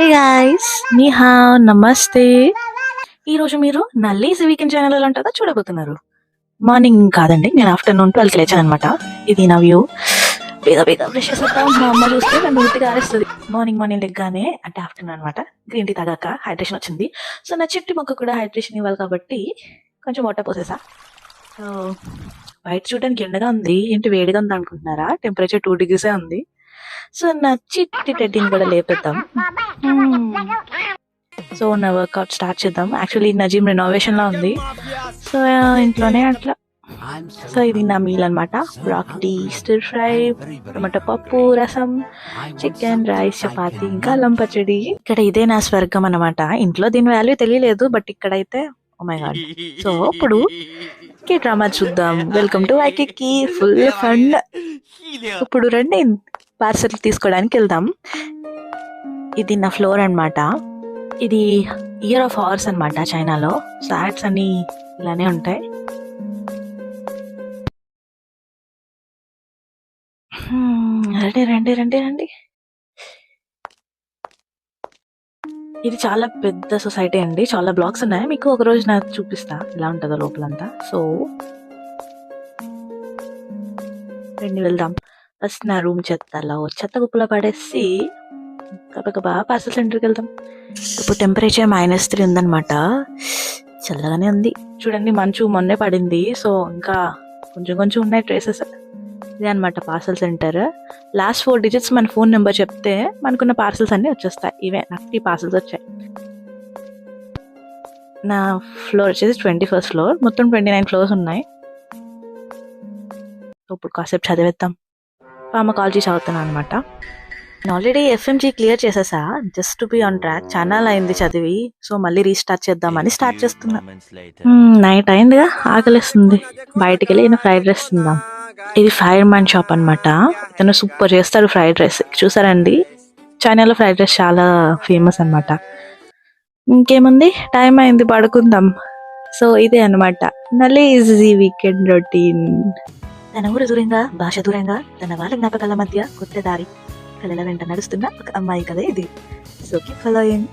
Hey guys, నీ have నమస్తే. ఈరోజు మీరు నా లేజీ వీకెండ్ ఛానల్ ఎలా ఉంటుందో చూడబోతున్నారు. మార్నింగ్ కాదండి, నేను ఆఫ్టర్నూన్ 12కి లేచాను అనమాట. ఇది నా వ్యూ. పేద పేద బ్రష్ చేసేద్దాం. మా అమ్మ చూస్తే నన్ను ఉత్తిగా ఆరేస్తుంది. మార్నింగ్ లెగ్గానే అంటే ఆఫ్టర్నూన్ అనమాట. గ్రీన్ టీ తాగాక హైడ్రేషన్ వచ్చింది. సో నా చెట్టు మొక్క కూడా హైడ్రేషన్ ఇవ్వాలి కాబట్టి కొంచెం వాటర్ పోసేసా. సో బయట చూడడానికి ఎండగా ఉంది, ఏంటి వేడిగా ఉంది అనుకుంటున్నారా? టెంపరేచర్ 2 degrees ఉంది. సో నా చిట్టి టెడ్డీని కూడా లేపేద్దాం. సో నా వర్కౌట్ స్టార్ట్ చేద్దాం. యాక్చువల్లీ నా జిమ్ రెనోవేషన్లో ఉంది. సో ఇంట్లోనే అట్లా. సో ఇది నా మీల్ అనమాట. బ్రాకలీ స్టిర్ ఫ్రై, టమాటో పప్పు, రసం, చికెన్, రైస్, చపాతి, ఇంకా అల్లం పచ్చడి. ఇక్కడ ఇదే నా స్వర్గం అనమాట. ఇంట్లో దీని వాల్యూ తెలియలేదు, బట్ ఇక్కడైతే ఓ మై గాడ్. సో ఇప్పుడు డ్రామా చూద్దాం. వెల్కమ్ టు వైకి ఫుల్ ఫన్. ఇప్పుడు రండి పార్సల్ తీసుకోవడానికి వెళ్దాం. ఇది నా ఫ్లోర్ అనమాట. ఇది ఇయర్ ఆఫ్ హార్స్ అనమాట. చైనాలో సాట్స్ అన్ని ఇలానే ఉంటాయి. రండి రండి రండి రండి. ఇది చాలా పెద్ద సొసైటీ అండి. చాలా బ్లాక్స్ ఉన్నాయి. మీకు ఒక రోజు నాకు చూపిస్తా ఎలా ఉంటుందో లోపలంతా. సో రండి వెళ్దాం. ఫస్ట్ నా రూమ్ చెత్త కుప్పలో పడేసి గబగబా పార్సల్ సెంటర్కి వెళ్దాం. ఇప్పుడు టెంపరేచర్ -3 ఉందన్నమాట. చల్లగానే ఉంది. చూడండి, మంచు మొన్నే పడింది. సో ఇంకా కొంచెం ఉన్నాయి ట్రేసెస్. ఇదే అనమాట పార్సల్ సెంటర్. లాస్ట్ 4 digits మన ఫోన్ నెంబర్ చెప్తే మనకున్న పార్సల్స్ అన్నీ వచ్చేస్తాయి. ఇవే నాకు 3 పార్సల్స్ వచ్చాయి. నా ఫ్లోర్ వచ్చేసి 21st floor. మొత్తం 29 floors ఉన్నాయి. ఇప్పుడు కాసేపు చదివేద్దాం. ఫార్మకాలజీ చదువుతున్నాను అనమాట. నేను ఆల్రెడీ FMG క్లియర్ చేసేసా. Just to be on track. Channel అయింది చదివి. సో మళ్ళీ రీస్టార్ట్ చేద్దామని స్టార్ట్ చేస్తున్నా. నైట్ అయిందిగా, ఆకలిస్తుంది. బయటికి వెళ్ళి ఫ్రైడ్ రైస్ తిందాం. ఇది ఫైర్ మ్యాన్ షాప్ అనమాట. ఇతను సూపర్ చేస్తాడు ఫ్రైడ్ రైస్. చూసారండి, చైనాలో ఫ్రైడ్ రైస్ చాలా ఫేమస్ అనమాట. ఇంకేముంది, టైం అయింది, పడుకుందాం. సో ఇదే అనమాట నా లేజీ వీకెండ్ రొటీన్. తన ఊరు దూరంగా, భాష దూరంగా, తన వాళ్ళ జ్ఞాపకాల మధ్య కొత్త దారి. కళల వెంట నడుస్తున్న ఒక అమ్మాయి కథ ఇది. So keep following.